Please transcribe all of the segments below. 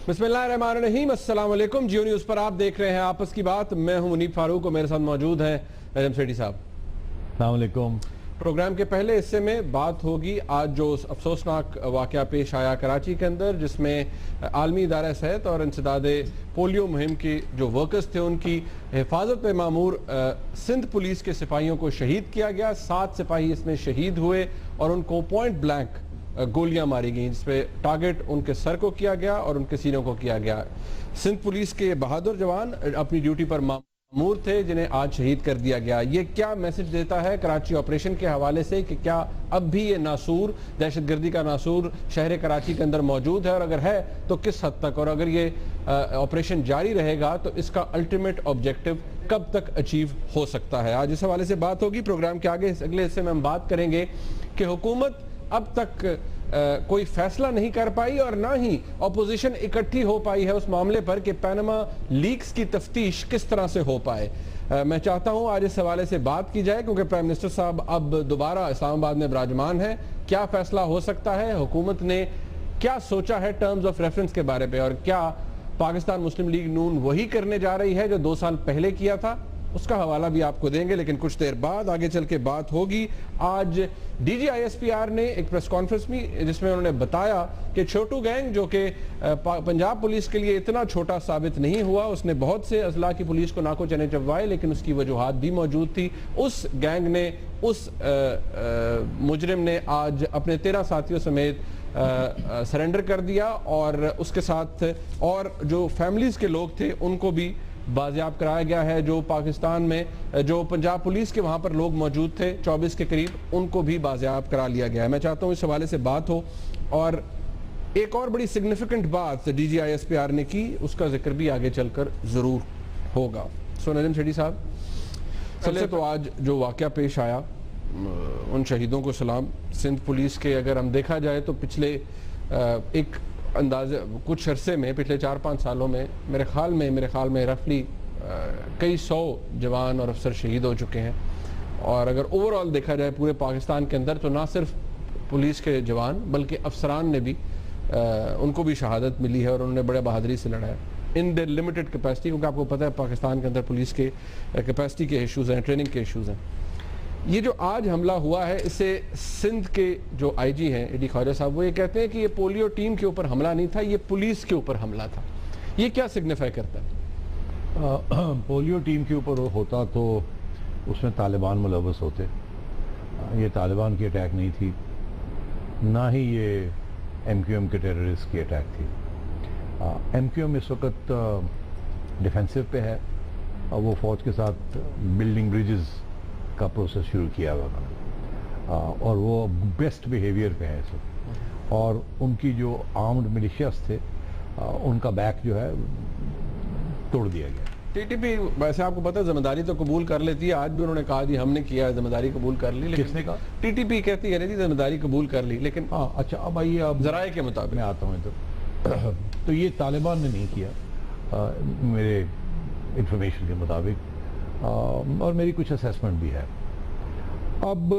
बिस्मिल्लाहिर्रहमानिर्रहीम, अस्सलाम वालेकुम। जियो न्यूज़ पर आप देख रहे हैं आपस की बात। मैं हूं मुनीब फारूक और मेरे साथ मौजूद हैं नजम सेठी साहब। अस्सलाम वालेकुम। प्रोग्राम के पहले हिस्से में बात होगी आज जो अफसोसनाक वाक़या पेश आया कराची के अंदर, जिसमें आलमी इदारा सेहत और इंसदाद पोलियो मुहिम के जो वर्कर्स थे उनकी हिफाजत में मामूर सिंध पुलिस के सिपाहियों को शहीद किया गया। 7 सिपाही इसमें शहीद हुए और उनको पॉइंट ब्लैंक गोलियां मारी गई, जिसपे टारगेट उनके सर को किया गया और उनके सीनों को किया गया। सिंध पुलिस के बहादुर जवान अपनी ड्यूटी पर मामूर थे, जिन्हें आज शहीद कर दिया गया। ये क्या मैसेज देता है कराची ऑपरेशन के हवाले से कि क्या अब भी ये नासूर, दहशतगर्दी का नासूर शहर कराची के अंदर मौजूद है, और अगर है तो किस हद तक, और अगर ये ऑपरेशन जारी रहेगा तो इसका अल्टीमेट ऑब्जेक्टिव कब तक अचीव हो सकता है। आज इस हवाले से बात होगी। प्रोग्राम के आगे अगले हिस्से में हम बात करेंगे कि हुकूमत अब तक कोई फैसला नहीं कर पाई और ना ही अपोजिशन इकट्ठी हो पाई है उस मामले पर कि पैनामा लीक्स की तफ्तीश किस तरह से हो पाए। मैं चाहता हूं आज इस हवाले से बात की जाए, क्योंकि प्राइम मिनिस्टर साहब अब दोबारा इस्लामाबाद में विराजमान है। क्या फैसला हो सकता है, हुकूमत ने क्या सोचा है टर्म्स ऑफ रेफरेंस के बारे में, और क्या पाकिस्तान मुस्लिम लीग नून वही करने जा रही है जो 2 साल पहले किया था, उसका हवाला भी आपको देंगे। लेकिन कुछ देर बाद आगे चल के बात होगी। आज DGISPR ने एक प्रेस कॉन्फ्रेंस में, जिसमें उन्होंने बताया कि छोटू गैंग, जो कि पंजाब पुलिस के लिए इतना छोटा साबित नहीं हुआ, उसने बहुत से अजला की पुलिस को नाको चने चबवाए, लेकिन उसकी वजूहात भी मौजूद थी। उस गैंग ने, उस मुजरिम ने आज अपने 13 साथियों समेत सरेंडर कर दिया, और उसके साथ और जो फैमिलीज के लोग थे उनको भी बाजियाब कराया गया है। जो पाकिस्तान में, जो पंजाब पुलिस के वहाँ पर लोग मौजूद थे 24 के करीब, उनको भी बाजियाब करा लिया गया है। मैं चाहता हूँ इस हवाले से बात हो। और एक और बड़ी सिग्निफिकेंट बात DGISPR ने की, उसका जिक्र भी आगे चलकर ज़रूर होगा। सो नजम सेठी साहब, सबसे तो आज जो वाक़या पेश आया, उन शहीदों को सलाम। सिंध पुलिस के अगर हम देखा जाए तो पिछले एक अंदाज़े कुछ अरसे में, पिछले 4-5 सालों में मेरे ख्याल में रफली कई 100 जवान और अफसर शहीद हो चुके हैं। और अगर ओवरऑल देखा जाए पूरे पाकिस्तान के अंदर, तो ना सिर्फ पुलिस के जवान बल्कि अफसरान ने भी उनको भी शहादत मिली है, और उन्होंने बड़े बहादुरी से लड़ा है इन द लिमिटेड कैपेसिटी, क्योंकि आपको पता है पाकिस्तान के अंदर पुलिस के कैपेसिटी के इशूज़ हैं, ट्रेनिंग के इशूज़ हैं। ये जो आज हमला हुआ है, इससे सिंध के जो IG हैं AD ख्वाजा साहब, वो ये कहते हैं कि ये पोलियो टीम के ऊपर हमला नहीं था, ये पुलिस के ऊपर हमला था। ये क्या सिग्निफाई करता है? पोलियो टीम के ऊपर होता तो उसमें तालिबान मुलव्वस होते। ये तालिबान की अटैक नहीं थी, ना ही ये MQM के टेररिस्ट की अटैक थी। MQM इस वक्त डिफेंसिव पे है, और वो फौज के साथ बिल्डिंग ब्रिजेस का प्रोसेस शुरू किया हुआ था, और वो बेस्ट बिहेवियर पे है इस वक्त। और उनकी जो आर्म्ड मिलिशियास थे, उनका बैक जो है तोड़ दिया गया। TTP वैसे आपको पता है जिम्मेदारी तो कबूल कर लेती है। आज भी उन्होंने कहा जी हमने किया, जिम्मेदारी कबूल कर ली। किसने कहा? TTP कहती है जी जिम्मेदारी कबूल कर ली, लेकिन अच्छा, अब आइए, अब जराए के मुताबिक मैं आता हूँ तो ये तालिबान ने नहीं किया, मेरे इंफॉर्मेशन के मुताबिक, और मेरी कुछ असेसमेंट भी है। अब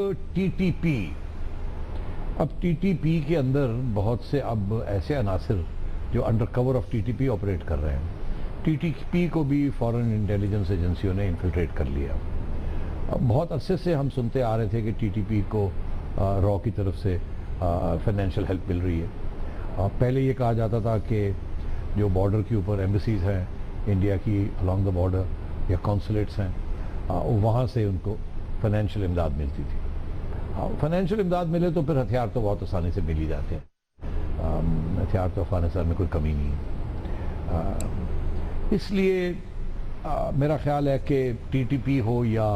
TTP के अंदर बहुत से अब ऐसे अनासिर जो under cover of TTP operate कर रहे हैं। TTP को भी फॉरेन इंटेलिजेंस एजेंसियों ने इन्फिल्ट्रेट कर लिया। अब बहुत अरसे से हम सुनते आ रहे थे कि TTP को रॉ की तरफ से फाइनेंशियल हेल्प मिल रही है। पहले ये कहा जाता था कि जो बॉर्डर के ऊपर एम्बेसीज हैं इंडिया की अलॉन्ग द बॉर्डर, या कॉन्सुलेट्स हैं, वहाँ से उनको फाइनेंशियल इमदाद मिलती थी। फाइनेंशियल इमदाद मिले तो फिर हथियार तो बहुत आसानी से मिल ही जाते हैं। हथियार तो अफगानिस्तान में कोई कमी नहीं है। इसलिए मेरा ख्याल है कि TTP हो या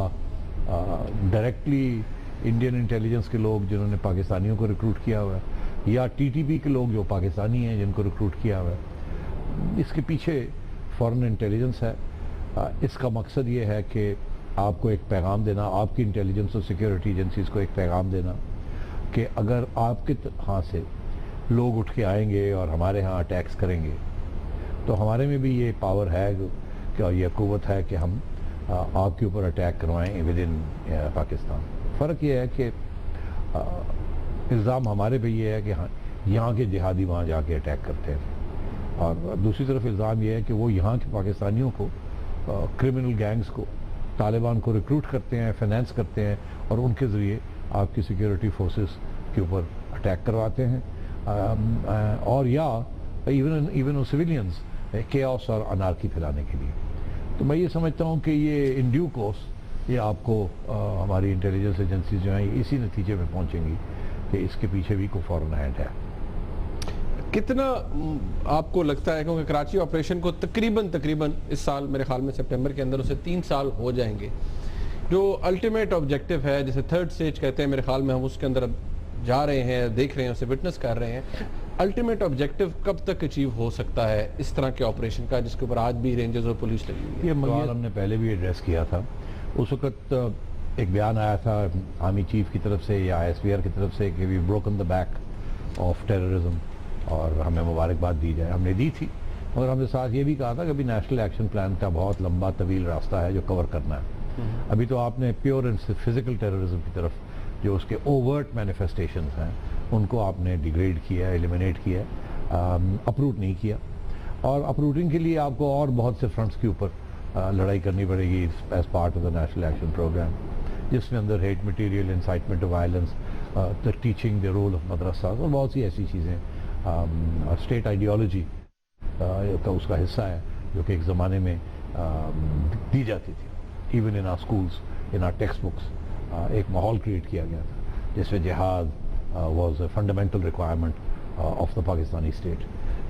डायरेक्टली इंडियन इंटेलिजेंस के लोग जिन्होंने पाकिस्तानियों को रिक्रूट किया हुआ है, या TTP के लोग जो पाकिस्तानी हैं जिनको रिक्रूट किया हुआ है, इसके पीछे फॉरेन इंटेलिजेंस है। इसका मकसद ये है कि आपको एक पैगाम देना, आपकी इंटेलिजेंस और सिक्योरिटी एजेंसीज को एक पैगाम देना कि अगर आपके यहाँ से लोग उठ के आएंगे और हमारे यहाँ अटैक्स करेंगे, तो हमारे में भी ये पावर है, क्या ये क़ुव्वत है कि हम आपके ऊपर अटैक करवाएं विद इन पाकिस्तान। फ़र्क ये है कि इल्ज़ाम हमारे पे ये है कि हाँ, यहाँ के जिहादी वहाँ जाके अटैक करते हैं। और दूसरी तरफ इल्ज़ाम यह है कि वो यहाँ के पाकिस्तानियों को क्रिमिनल गैंग्स को, तालिबान को रिक्रूट करते हैं, फाइनेंस करते हैं और उनके ज़रिए आपकी सिक्योरिटी फोर्सेस के ऊपर अटैक करवाते हैं और या इवन सिविलियंस केओस और अनार्की फैलाने के लिए। तो मैं ये समझता हूँ कि ये इन ड्यू कोर्स ये आपको हमारी इंटेलिजेंस एजेंसी जो हैं इसी नतीजे में पहुँचेंगी कि इसके पीछे भी कोई फॉरेन हैंड है। कितना आपको लगता है, क्योंकि कराची ऑपरेशन को तकरीबन इस साल मेरे ख्याल में सितंबर के अंदर उसे 3 साल हो जाएंगे, जो अल्टीमेट ऑब्जेक्टिव है जिसे थर्ड स्टेज कहते हैं, मेरे ख्याल में हम उसके अंदर जा रहे हैं, देख रहे हैं, उसे विटनेस कर रहे हैं। अल्टीमेट ऑब्जेक्टिव कब तक अचीव हो सकता है इस तरह के ऑपरेशन का, जिसके ऊपर आज भी रेंजर्स और पुलिस लगी हुई है? ये सवाल हमने पहले भी एड्रेस किया था। उस वक्त एक बयान आया था आर्मी चीफ की तरफ से या ISPR की तरफ से कि we broken the back of terrorism और हमें मुबारकबाद दी जाए। हमने दी थी, मगर हमने साथ ये भी कहा था कि अभी नेशनल एक्शन प्लान का बहुत लंबा तवील रास्ता है जो कवर करना है। अभी तो आपने प्योर एंड फिजिकल टेररिज्म की तरफ जो उसके ओवर्ट मैनिफेस्टेशंस हैं उनको आपने डिग्रेड किया, एलिमिनेट किया, अप्रूट नहीं किया। और अप्रूटिंग के लिए आपको और बहुत से फ्रंट्स के ऊपर लड़ाई करनी पड़ेगी as part of the national action programme, जिसमें अंदर hate material, incitement of violence, the teaching the role of madrasa और बहुत सी ऐसी चीज़ें, स्टेट आइडियोलॉजी का उसका हिस्सा है जो कि एक ज़माने में दी जाती थी। Even in our schools, in our text books एक माहौल क्रिएट किया गया था जिसमें जिहाद was a fundamental requirement of the Pakistani state,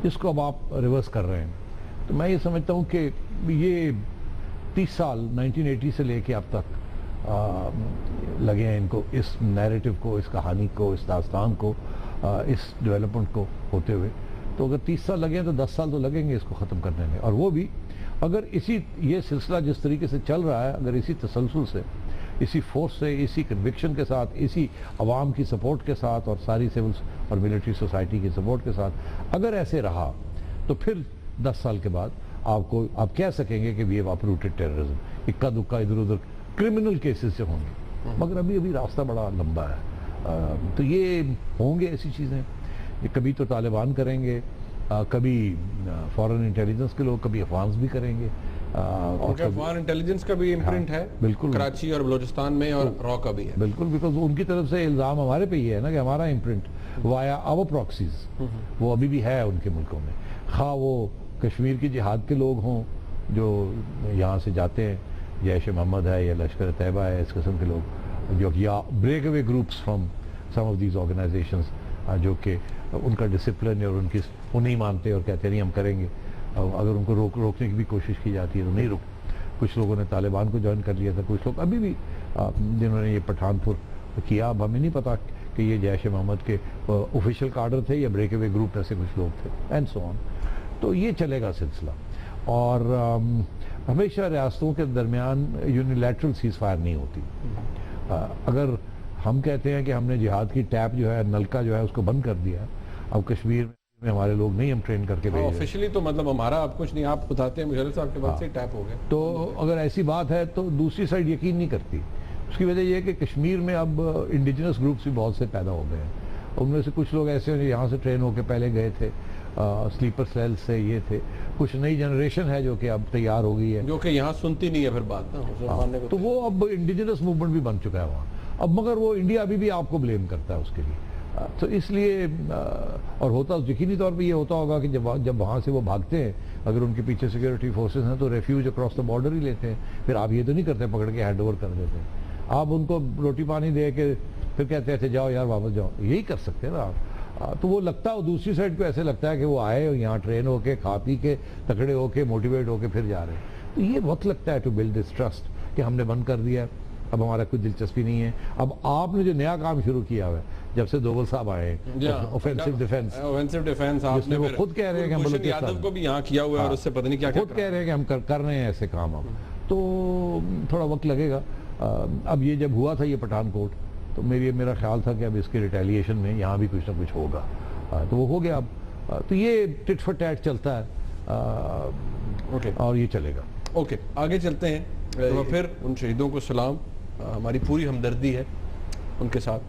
जिसको अब आप रिवर्स कर रहे हैं। तो मैं ये समझता हूँ कि ये 30 साल 1980 से लेके अब तक लगे हैं इनको, इस नैरेटिव को, इस कहानी को, इस दास्तान को, इस डेवलपमेंट को होते हुए। तो अगर 30 साल लगे हैं तो 10 साल तो लगेंगे इसको ख़त्म करने में। और वो भी अगर ये सिलसिला जिस तरीके से चल रहा है, अगर इसी तसलसल से, इसी फोर्स से, इसी कन्विक्शन के साथ, इसी अवाम की सपोर्ट के साथ और सारी सिविल और मिलिट्री सोसाइटी की सपोर्ट के साथ अगर ऐसे रहा तो फिर 10 साल के बाद आप कह सकेंगे कि वी हैव अपरूटेड टेररिज्म। इक्का दुक्का इधर उधर क्रिमिनल केसेस से होंगे, मगर अभी रास्ता बड़ा लंबा है। तो ये होंगे ऐसी चीज़ें, कभी तो तालिबान करेंगे, कभी फॉरेन इंटेलिजेंस के लोग, कभी अफगान्स भी करेंगे। और अफगान इंटेलिजेंस का भी इम्प्रिंट है बिल्कुल कराची और बलूचिस्तान में, और रॉ का भी है बिल्कुल, बिकॉज उनकी तरफ से इल्ज़ाम हमारे पे ही है ना कि हमारा इम्प्रिंट वाया आवर प्रॉक्सीज वो अभी भी है उनके मुल्कों में। खा वो कश्मीर की जिहाद के लोग हों जो यहाँ से जाते हैं, जैश मोहम्मद है या लश्कर तैयबा है, इस किस्म के लोग जो, या break away groups from some of these organisations जो कि उनका डिसिप्लिन और वो नहीं मानते और कहते नहीं हम करेंगे। अगर उनको रोकने की भी कोशिश की जाती है तो नहीं रुक। कुछ लोगों ने तालिबान को ज्वाइन कर लिया था, कुछ लोग अभी भी जिन्होंने ये पठानपुर किया। अब हमें नहीं पता कि ये जैश मोहम्मद के ऑफिशियल कार्डर थे या ब्रेक अवे ग्रुप ऐसे कुछ लोग थे, एंड सो ऑन। तो ये चलेगा सिलसिला। और हमेशा रियासतों के दरमियान यूनिलैटरल सीज फायर नहीं होती। अगर हम कहते हैं कि हमने जिहाद की टैप जो है, नलका जो है उसको बंद कर दिया, अब कश्मीर में हमारे लोग नहीं हम ट्रेन करके भेज रहे। ऑफिशियली तो मतलब हमारा आप कुछ नहीं, आप बताते हैं मुशर्रफ साहब के बाद से टैप हो गया। तो अगर ऐसी बात है तो दूसरी साइड यकीन नहीं करती। उसकी वजह यह है कि कश्मीर में अब इंडिजिनस ग्रुप्स भी बहुत से पैदा हो गए हैं। उनमें से कुछ लोग ऐसे हैं यहाँ से ट्रेन होकर पहले गए थे, स्लीपर सेल से ये थे। कुछ नई जनरेशन है जो कि अब तैयार हो गई है, जो कि यहाँ सुनती नहीं है फिर बात ना। तो वो अब इंडिजिनस मूवमेंट भी बन चुका है वहाँ अब, मगर वो इंडिया अभी भी आपको ब्लेम करता है उसके लिए। तो इसलिए और होता यकीनी तौर पे ये होता होगा कि जब वहाँ से वो भागते हैं, अगर उनके पीछे सिक्योरिटी फोर्सेस हैं तो रेफ्यूज अक्रॉस द बॉर्डर ही लेते हैं। फिर आप ये तो नहीं करते पकड़ के हैंड ओवर कर देते हैं, आप उनको रोटी पानी दे के फिर कहते हैं जाओ यार वापस जाओ, यही कर सकते हैं ना आप। तो वो लगता है दूसरी साइड को ऐसे लगता है कि वो आए यहाँ ट्रेन होके, खा पी के, तकड़े होके, मोटिवेट होके फिर जा रहे हैं। तो ये वक्त लगता है टू बिल्ड दिस ट्रस्ट कि हमने बंद कर दिया, अब हमारा कोई दिलचस्पी नहीं है। अब आपने जो नया काम शुरू किया है जब से दोवल साहब आए, ऑफेंसिव डिफेंस, आपने वो खुद कह रहे हैं कि हम यादव को भी यहाँ किया हुआ है और उससे पता नहीं क्या खुद कह रहे हैं कि हम कर रहे हैं ऐसे काम। अब तो थोड़ा वक्त लगेगा। अब ये जब हुआ था ये पठानकोट, तो मेरा ख्याल था कि अब इसके रिटेलिएशन में यहाँ भी कुछ ना कुछ होगा, तो वो हो गया। अब तो ये टिट फॉर टैट चलता है और ये चलेगा। ओके, आगे चलते हैं। तो फिर उन शहीदों को सलाम, हमारी पूरी हमदर्दी है उनके साथ।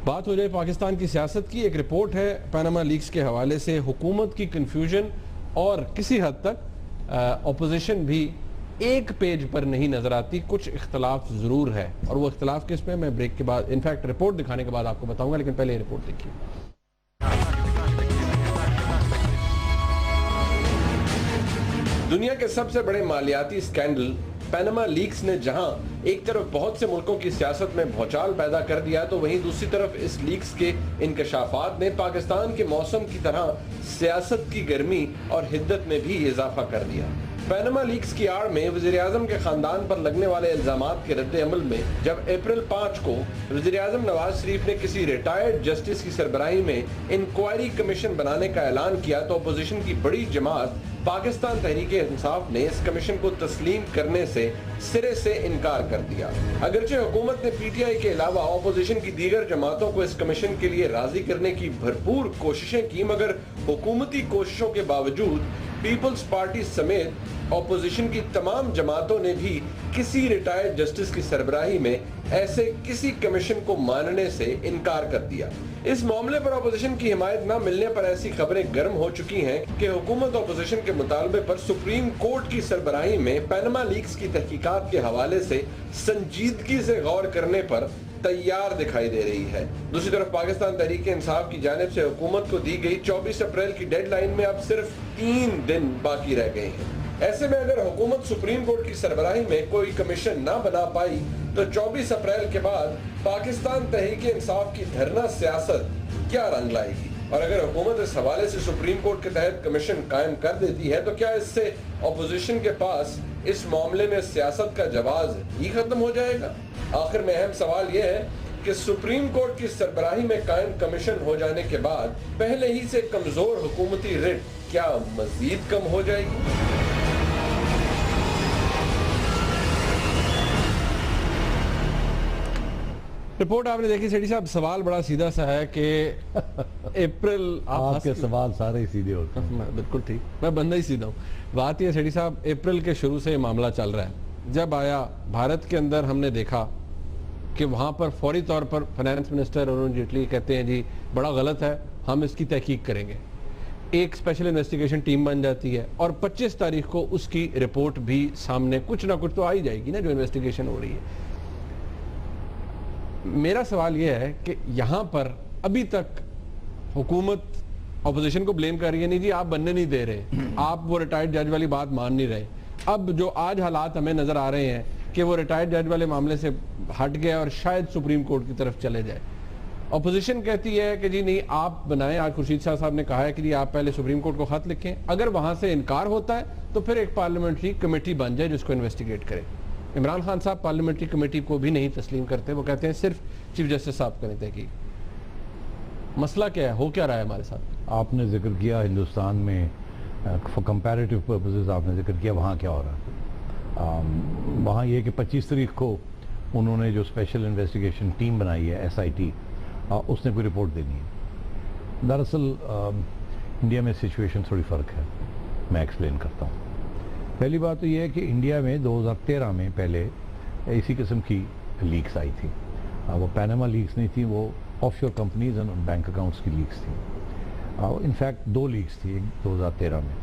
बात हो जाए पाकिस्तान की सियासत की। एक रिपोर्ट है पैनामा लीक्स के हवाले से, हुकूमत की कन्फ्यूजन और किसी हद तक ऑपोजिशन भी एक पेज पर नहीं नजर आती। कुछ इख्तलाफ जरूर है, और वो इख्तलाफ किस में मैं ब्रेक के बाद, इनफैक्ट रिपोर्ट दिखाने के बाद आपको बताऊंगा, लेकिन पहले रिपोर्ट देखिए। दुनिया के सबसे बड़े मालियाती स्कैंडल पैनामा लीक्स ने जहां एक तरफ बहुत से मुल्कों की सियासत में भौचाल पैदा कर दिया, तो वहीं दूसरी तरफ इस लीक्स के इंकशाफात ने पाकिस्तान के मौसम की तरह सियासत की गर्मी और हिद्दत में भी इजाफा कर दिया। पैनामा लीक्स की आड़ में वज़ीर-ए-आज़म के खानदान पर लगने वाले इल्जामात के रद्द अमल में जब अप्रैल 5 को वज़ीर-ए-आज़म नवाज शरीफ ने किसी रिटायर्ड जस्टिस की सरबराही में इंक्वायरी कमीशन बनाने का ऐलान किया, तो अपोजिशन की बड़ी जमात पाकिस्तान तहरीक-ए-इंसाफ ने इस कमीशन को तस्लीम करने से सिरे से इनकार कर दिया। अगरचे हुकूमत ने पीटीआई के अलावा अपोजिशन की दीगर जमातों को इस कमीशन के लिए राजी करने की भरपूर कोशिशें की, मगर हुकूमती कोशिशों के बावजूद पीपल्स पार्टी समेत ऑपोजिशन की तमाम जमातों ने भी किसी रिटायर्ड जस्टिस की सरबराही में ऐसे किसी कमीशन को मानने से इनकार कर दिया। इस मामले पर ऑपोजिशन की हिमायत न मिलने पर ऐसी खबरें गर्म हो चुकी हैं कि हुकूमत ऑपोजिशन के मुतालबे पर सुप्रीम कोर्ट की सरबराही में पैनामा लीक्स की तहकीकात के हवाले से संजीदगी से गौर करने पर तैयार दिखाई दे रही है। दूसरी तरफ पाकिस्तान तहरीक इंसाफ की जानिब से हुकूमत को दी गई 24 अप्रैल की डेडलाइन में अब सिर्फ 3 दिन बाकी रह गए हैं। ऐसे में अगर हुकूमत सुप्रीम कोर्ट की सरबराही में कोई कमीशन ना बना पाई, तो 24 अप्रैल के बाद पाकिस्तान तहरीक इंसाफ की धरना सियासत क्या रंग लाएगी? और अगर हुकूमत इस हवाले से सुप्रीम कोर्ट के तहत कमीशन कायम कर देती है, तो क्या इससे ऑपोजिशन के पास इस मामले में सियासत का जवाब ही खत्म हो जाएगा? आखिर में अहम सवाल यह है कि सुप्रीम कोर्ट की सरबराही में कायम कमीशन हो जाने के बाद पहले ही से कमजोर हुकूमती रिट क्या मजीद कम हो जाएगी? रिपोर्ट आपने देखी सेठी साहब, सवाल बड़ा सीधा सा है कि अप्रैल आपके सवाल सारे ही सीधे होते हैं। बिल्कुल ठीक, मैं बंदा ही सीधा हूँ। बात यह सेठी साहब, अप्रैल के शुरू से ये मामला चल रहा है। जब आया भारत के अंदर, हमने देखा कि वहाँ पर फौरी तौर पर फाइनेंस मिनिस्टर अरुण जेटली कहते हैं जी बड़ा गलत है, हम इसकी तहकीक करेंगे। एक स्पेशल इन्वेस्टिगेशन टीम बन जाती है और 25 तारीख को उसकी रिपोर्ट भी सामने कुछ ना कुछ तो आ ही जाएगी ना, जो इन्वेस्टिगेशन हो रही है। मेरा सवाल यह है कि यहाँ पर अभी तक हुकूमत ऑपोजिशन को ब्लेम कर रही है, नहीं जी आप बनने नहीं दे रहे, आप वो रिटायर्ड जज वाली बात मान नहीं रहे। अब जो आज हालात हमें नजर आ रहे हैं कि वो रिटायर्ड जज वाले मामले से हट गया और शायद सुप्रीम कोर्ट की तरफ चले जाए। ऑपोजिशन कहती है कि जी नहीं आप बनाएं। आज खुर्शीद शाह साहब ने कहा है कि जी आप पहले सुप्रीम कोर्ट को खत लिखें, अगर वहां से इनकार होता है तो फिर एक पार्लियामेंट्री कमेटी बन जाए जिसको इन्वेस्टिगेट करे। इमरान खान साहब पार्लियामेंट्री कमेटी को भी नहीं तस्लीम करते, वो कहते हैं सिर्फ चीफ जस्टिस साहब करें तहकीक। मसला क्या है, हो क्या रहा है हमारे साथ? आपने जिक्र किया हिंदुस्तान में फॉर कंपैरेटिव पर्पसेस, आपने जिक्र किया वहाँ क्या हो रहा है। वहाँ ये कि 25 तारीख को उन्होंने जो स्पेशल इन्वेस्टिगेशन टीम बनाई है SIT, उसने कोई रिपोर्ट देनी है। दरअसल इंडिया में सिचुएशन थोड़ी फ़र्क है, मैं एक्सप्लेन करता हूँ। पहली बात तो ये है कि इंडिया में 2013 में पहले इसी किस्म की लीक्स आई थी। वो पैनामा लीक्स नहीं थी, वो offshore companies and bank accounts की लीक्स थी। इनफैक्ट 2 लीक्स थी 2013 में।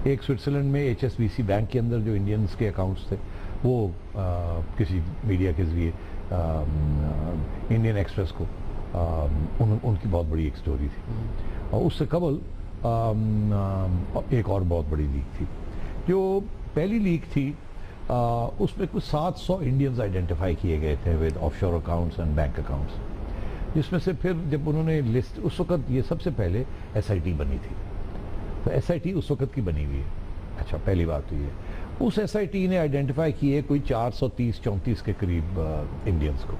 एक स्विट्ज़रलैंड में HSBC बैंक के अंदर जो इंडियंस के अकाउंट्स थे, वो किसी मीडिया के जरिए इंडियन एक्सप्रेस को उनकी बहुत बड़ी एक स्टोरी थी। और उससे कबल एक और बहुत बड़ी लीक थी। जो पहली लीक थी उसमें कुछ 700 इंडियंस आइडेंटिफाई किए गए थे with offshore accounts and bank accounts, जिसमें से फिर जब उन्होंने लिस्ट, उस वक्त ये सबसे पहले SIT बनी थी, तो SIT उस वक्त की बनी हुई है। अच्छा, पहली बात तो ये, उस SIT ने आइडेंटिफाई किए कोई 430-34 के करीब इंडियंस को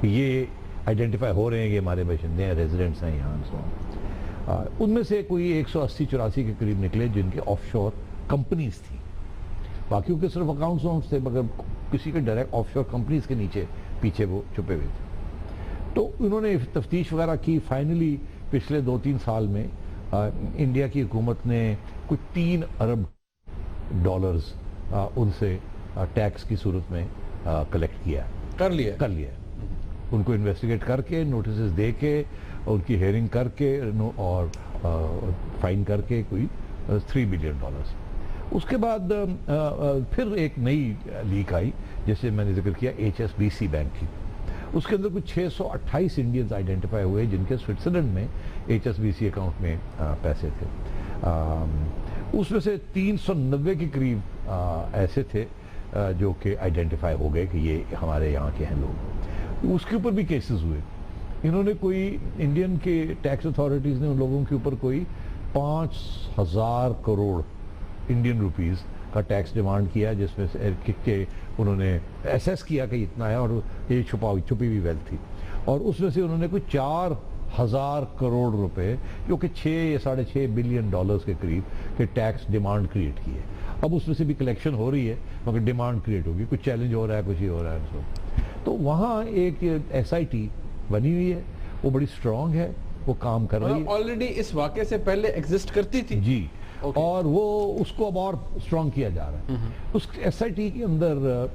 कि ये आइडेंटिफाई हो रहे हैं, ये हमारे बाशिंदे हैं, रेजिडेंट्स हैं यहाँ। उनमें से कोई 180-84 के करीब निकले जिनके ऑफशोर कंपनीज थी। बाकियों के सिर्फ अकाउंट्स थे, मगर किसी के डायरेक्ट ऑफशोर कंपनीज के नीचे पीछे वो छुपे हुए थे। तो उन्होंने तफ्तीश वगैरह की। फाइनली पिछले 2-3 साल में इंडिया की हुकूमत ने कुछ $3 अरब उनसे टैक्स की सूरत में कलेक्ट किया, कर लिया। उनको इन्वेस्टिगेट करके, नोटिस दे के, उनकी हेयरिंग करके और फाइन करके कोई $3 बिलियन। उसके बाद फिर एक नई लीक आई, जैसे मैंने जिक्र किया HSBC बैंक की। उसके अंदर कुछ 628 इंडियंस आइडेंटिफाई हुए जिनके स्विट्जरलैंड में HSBC अकाउंट में पैसे थे। उसमें से 390 के करीब ऐसे थे जो कि आइडेंटिफाई हो गए कि ये हमारे यहाँ के हैं लोग। उसके ऊपर भी केसेस हुए। इन्होंने कोई इंडियन के टैक्स अथॉरिटीज़ ने उन लोगों के ऊपर कोई 5,000 करोड़ इंडियन रुपीस का टैक्स डिमांड किया, जिसमें से के उन्होंने एसेस किया कि इतना है, और ये छुपी हुई वेल्थ थी। और उसमें से उन्होंने कोई 4,000 करोड़ रुपए, जो कि 6 या $6.5 बिलियन के करीब के टैक्स डिमांड क्रिएट किए। अब उसमें से भी कलेक्शन हो रही है, मगर डिमांड क्रिएट होगी, कुछ चैलेंज हो रहा है, कुछ ही हो रहा है। तो वहाँ एक SIT बनी हुई है, वो बड़ी स्ट्रांग है, वो काम कर रही है। ऑलरेडी इस वाक़े से पहले एग्जिस्ट करती थी जी। और वो उसको अब और स्ट्रांग किया जा रहा है। उस SIT के अंदर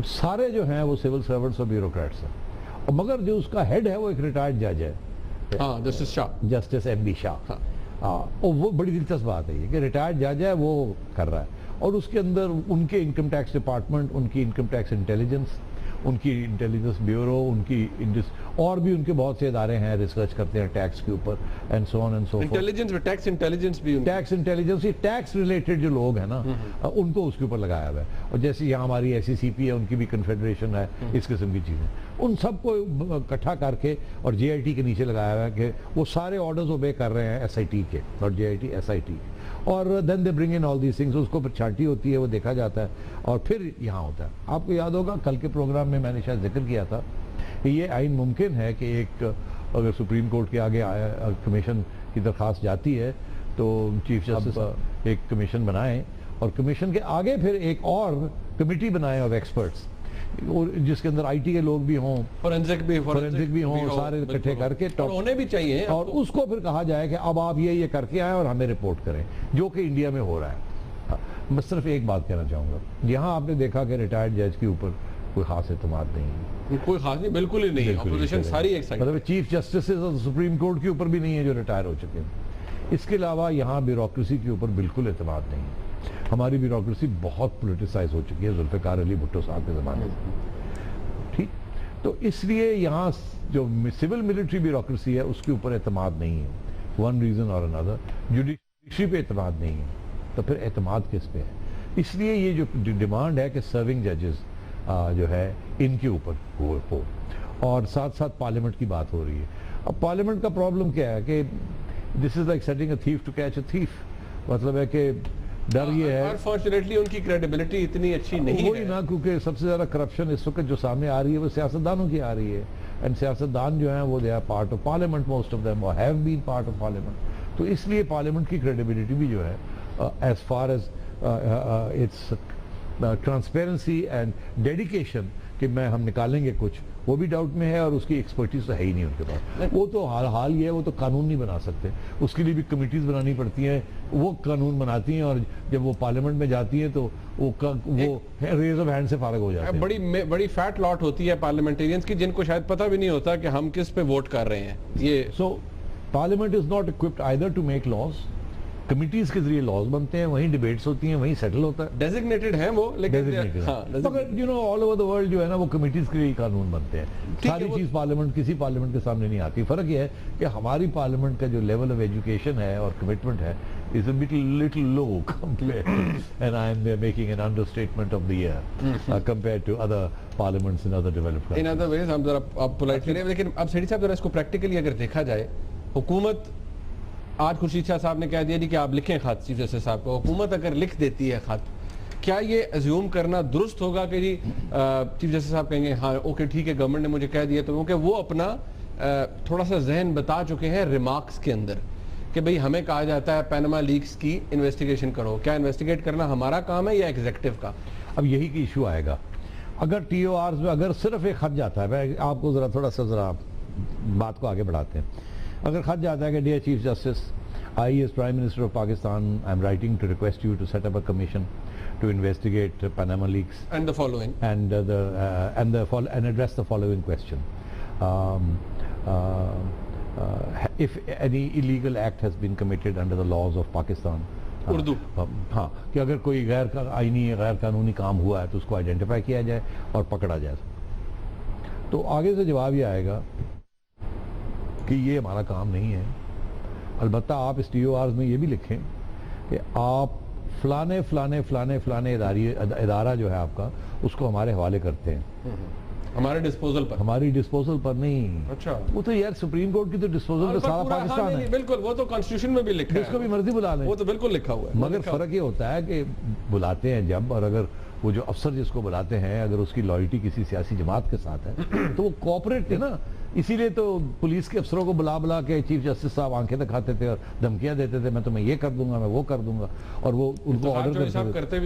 सारे जो हैं वो सिविल सर्वेंट्स और ब्यूरोक्रेट्स हैं, और मगर जो उसका हेड है वो एक रिटायर्ड जज है, justice Shah, justice MB Shah. और वो बड़ी दिलचस्प बात है ये कि रिटायर्ड जज है, वो कर रहा है। और उसके अंदर उनके इनकम टैक्स डिपार्टमेंट, उनकी इनकम टैक्स इंटेलिजेंस, उनकी इंटेलिजेंस ब्यूरो, उनकी और भी उनके बहुत से इदारे हैं, रिसर्च करते हैं टैक्स के ऊपर, and so on and so fourth. Intelligence में टैक्स इंटेलिजेंस भी, टैक्स इंटेलिजेंस, टैक्स रिलेटेड जो लोग हैं ना, उनको उसके ऊपर लगाया हुआ है। और जैसे यहाँ हमारी SECP है, उनकी भी कन्फेडरेशन है, इस किस्म की चीज़ें, उन सबको इकट्ठा करके और JIT के नीचे लगाया हुआ है कि वो सारे ऑर्डर्स ओबे कर रहे हैं SIT के, नॉट JIT, SIT। और then they bring in all these things, उसको फिर छांटी होती है, वो देखा जाता है, और फिर यहाँ होता है। आपको याद होगा कल के प्रोग्राम में मैंने शायद जिक्र किया था कि ये आइन मुमकिन है कि एक अगर सुप्रीम कोर्ट के आगे कमीशन की दरख्वास्त जाती है तो चीफ जस्टिस एक कमीशन बनाए, और कमीशन के आगे फिर एक और कमेटी बनाए ऑफ एक्सपर्ट्स, जिसके अंदर IT के लोग भी हों, फोरेंसिक भी हों, सारे इकट्ठे करके और होने भी चाहिए, और उसको फिर कहा जाए कि अब आप ये करके आए और हमें रिपोर्ट करें, जो कि इंडिया में हो रहा है। मैं सिर्फ एक बात कहना चाहूँगा, यहाँ आपने देखा कि रिटायर्ड जज के ऊपर कोई खास एतमाद नहीं है, कोई खास नहीं, बिल्कुल ही नहीं, अपोजिशन सारी एक साइड, मतलब चीफ जस्टिस और सुप्रीम कोर्ट के ऊपर भी नहीं है जो रिटायर हो चुके हैं। इसके अलावा यहाँ ब्यूरोक्रेसी के ऊपर बिल्कुल एतमाद नहीं है। हमारी ब्यूरोक्रेसी बहुत पोलिटिसाइज हो चुकी है जुल्फ़िकार अली भुट्टो साहब के ज़माने में, ठीक। तो इसलिए यहाँ जो सिविल मिलिट्री ब्यूरोक्रेसी है उसके ऊपर एतमाद नहीं है, वन रीज़न और अनदर। जुडिशरी पे एतमाद नहीं है, तो फिर एतमाद किस पे है? इसलिए ये जो डिमांड है कि सर्विंग जजेस जो है इनके ऊपर हो, और साथ साथ पार्लियामेंट की बात हो रही है। अब पार्लियामेंट का प्रॉब्लम क्या है कि this is like setting a thief to catch a thief, मतलब है कि डर ये है, अनफॉर्चुनेटली उनकी क्रेडिबिलिटी इतनी अच्छी नहीं है ना, क्योंकि सबसे ज़्यादा करप्शन इस वक्त जो सामने आ रही है वो सियासतदानों की आ रही है, एंड सियासतदान जो हैं वो they are part of parliament, most of them have been part of parliament. तो इसलिए पार्लियामेंट की क्रेडिबिलिटी भी जो है as far as its transparency and dedication कि हम निकालेंगे कुछ, वो भी डाउट में है, और उसकी एक्सपर्टीज तो है ही नहीं उनके पास। वो तो हाल ये है, वो तो कानून नहीं बना सकते, उसके लिए भी कमिटीज बनानी पड़ती हैं, वो कानून बनाती हैं, और जब वो पार्लियामेंट में जाती हैं तो वो रेज ऑफ हैंड से फारग हो जाते हैं। बड़ी फैट लॉट होती है पार्लियामेंटेरियंस की, जिनको शायद पता भी नहीं होता कि हम किस पे वोट कर रहे हैं। ये so parliament is not equipped either to make laws, committees के जरिए लॉज बनते हैं, वहीं डिबेट्स होती हैं, वहीं सेटल होता है। डेजिग्नेटेड है वो, लेकिन मगर you know all over the world जो है ना वो कमिटीज के लिए कानून बनते हैं। सारी चीज पार्लियामेट, किसी पार्लियामेंट के सामने नहीं आती। फर्क ये है कि हमारी पार्लियामेंट का जो लेवल ऑफ एजुकेशन है और कमिटमेंट है is a little low compared to, and I am making an understatement of the year compared to other parliaments in other developed countries. In other ways, हम जरा आप politely रहे, लेकिन अब सेठी साहब जरा इसको प्रैक्टिकली अगर देखा जाए, हुकूमत आज खुर्शीद शाह साहब ने कह दिया कि आप लिखें खत चीफ जस्टिस साहब को। हुकूमत अगर लिख देती है खत, क्या ये अज्यूम करना दुरुस्त होगा कि जी चीफ जस्टिस साहब कहेंगे हाँ ओके ठीक है गवर्नमेंट ने मुझे कह दिया, तो क्योंकि वो अपना थोड़ा सा जहन बता चुके हैं रिमार्क्स के अंदर कि भाई हमें कहा जाता है पैनामा लीक्स की इन्वेस्टिगेशन करो, क्या इन्वेस्टिगेट करना हमारा काम है या एग्जीक्यूटिव का? अब यही की इशू आएगा अगर TORs में अगर सिर्फ एक खत जाता है। मैं आपको ज़रा थोड़ा सा ज़रा बात को आगे बढ़ाते हैं। अगर खत जाता है कि dear chief justice, I as Prime Minister of Pakistan I am writing to request you to set up a commission to investigate Panama leaks and the following and address the following question. If any illegal act has been committed under the laws of Pakistan, Urdu. हाँ, कि अगर कोई आईनी गैर कानूनी काम हुआ है तो उसको आइडेंटिफाई किया जाए और पकड़ा जाए। तो आगे से जवाब ये आएगा कि ये हमारा काम नहीं है। अलबत्ता आप इस TORs में ये भी लिखें कि आप फलाने फलाने फलाने फलाने इदारा जो है आपका, उसको हमारे हवाले करते हैं, हमारे डिस्पोजल पर। हमारी डिस्पोजल पर नहीं। अच्छा, वो तो यार सुप्रीम कोर्ट की तो डिस्पोजल पे सारा पाकिस्तान है। बिल्कुल, वो तो कॉन्स्टिट्यूशन में भी लिखा है, जिसको भी मर्जी बुला लें, वो तो बिल्कुल लिखा हुआ है। मगर फर्क ये होता है कि बुलाते हैं जब, और अगर वो जो अफसर जिसको बुलाते हैं अगर उसकी लॉयल्टी किसी सियासी जमात के साथ है तो वो कोऑपरेट है ना। इसीलिए तो पुलिस के अफसरों को बुला के चीफ जस्टिस साहब आंखें दिखाते थे और धमकियां देते थे, मैं तुम्हें ये कर दूंगा, मैं वो कर दूंगा, और वो उनको ऑर्डर करते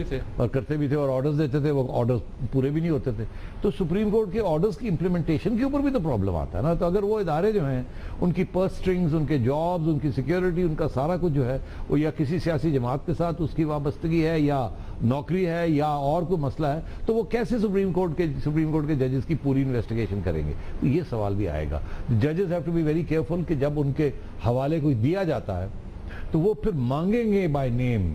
भी थे और ऑर्डर्स देते थे, वो ऑर्डर्स पूरे भी नहीं होते थे। तो सुप्रीम कोर्ट के ऑर्डर्स की इंप्लीमेंटेशन के ऊपर भी तो प्रॉब्लम आता है ना। तो अगर वो इदारे जो हैं उनकी पर्स स्ट्रिंग्स, उनके जॉब्स, उनकी सिक्योरिटी, उनका सारा कुछ जो है वो या किसी सियासी जमात के साथ उसकी वाबस्तगी है या नौकरी है या और कोई मसला है, तो वो कैसे सुप्रीम कोर्ट के जजेस की पूरी इन्वेस्टिगेशन करेंगे? तो ये सवाल भी आएगा। जजेस have to be very careful कि जब उनके हवाले कोई दिया जाता है तो वो फिर मांगेंगे बाय नेम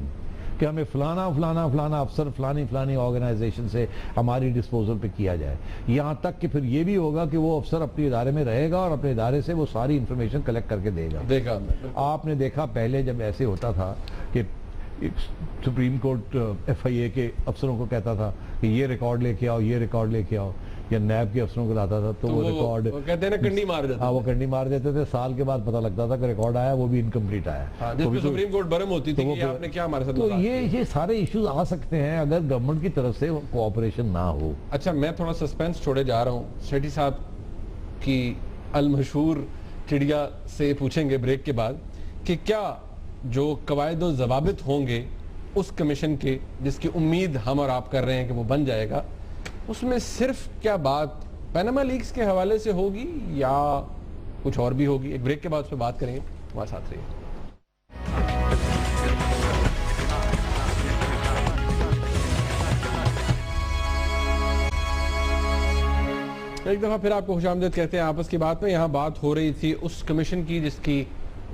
कि हमें फलाना फलाना फलाना अफसर फलानी फलानी ऑर्गेनाइजेशन से हमारी डिस्पोजल पे किया जाए। यहां तक कि फिर ये भी होगा कि वो अफसर अपने इदारे में रहेगा और अपने इदारे से वो सारी इंफॉर्मेशन कलेक्ट करके देगा। आपने देखा पहले जब ऐसे होता था कि सुप्रीम कोर्ट FIA के अफसरों को कहता था कि ये रिकॉर्ड लेके आओ, ये रिकॉर्ड लेके आओ, या नैब के अफसरों को लाता था तो वो रिकॉर्ड कहते हैं ना कंडी मार देते। हाँ, वो कंडी मार देते थे। साल के बाद पता लगता था कि रिकॉर्ड आया, वो भी इनकम्प्लीट आया। हाँ, तो सुप्रीम कोर्ट बरम होती थी कि आपने क्या हमारे साथ। तो ये सारे इश्यूज आ सकते हैं अगर गवर्नमेंट की तरफ से कोऑपरेशन ना हो। अच्छा, मैं थोड़ा सस्पेंस छोड़े जा रहा हूँ। सेठी साहब की अलमशहूर चिड़िया से पूछेंगे ब्रेक के बाद कि क्या जो कवायद और ज़वाबित होंगे उस कमीशन के, जिसकी उम्मीद हम और आप कर रहे हैं कि वो बन जाएगा, उसमें सिर्फ क्या बात पैनामा लीक्स के हवाले से होगी या कुछ और भी होगी? एक ब्रेक के बाद उस पर बात करेंगे। हमारे साथ रहिए। एक दफा फिर आपको खुशामदीद कहते हैं आपस की बात में। यहाँ बात हो रही थी उस कमीशन की जिसकी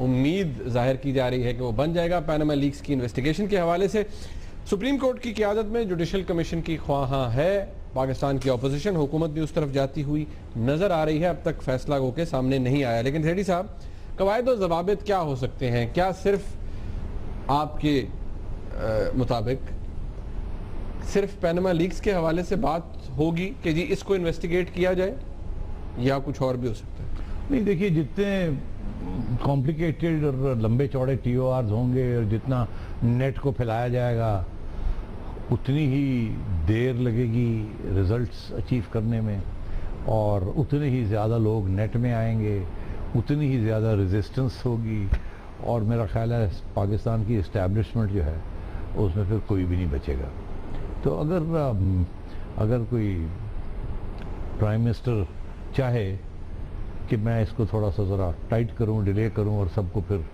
उम्मीद जाहिर की जा रही है कि वो बन जाएगा पैनामा लीक्स की इन्वेस्टिगेशन के हवाले से। सुप्रीम कोर्ट की क़यादत में जुडिशल कमीशन की ख्वाहां है। पाकिस्तान की अपोजिशन, हुकूमत भी उस तरफ जाती हुई नजर आ रही है। अब तक फैसला होकर सामने नहीं आया। लेकिन सेठी साहब, कवायद और ज़वाबित क्या हो सकते हैं? क्या सिर्फ आपके मुताबिक सिर्फ पैनामा लीक्स के हवाले से बात होगी कि जी इसको इन्वेस्टिगेट किया जाए, या कुछ और भी हो सकता है? नहीं, देखिए, जितने कॉम्प्लिकेटेड और लंबे चौड़े TORs होंगे और जितना नेट को फैलाया जाएगा उतनी ही देर लगेगी रिजल्ट्स अचीव करने में, और उतने ही ज़्यादा लोग नेट में आएंगे, उतनी ही ज़्यादा रेजिस्टेंस होगी, और मेरा ख्याल है पाकिस्तान की इस्टेब्लिशमेंट जो है उसमें फिर कोई भी नहीं बचेगा। तो अगर कोई प्राइम मिनिस्टर चाहे कि मैं इसको थोड़ा सा ज़रा टाइट करूं, डिले करूं और सबको फिर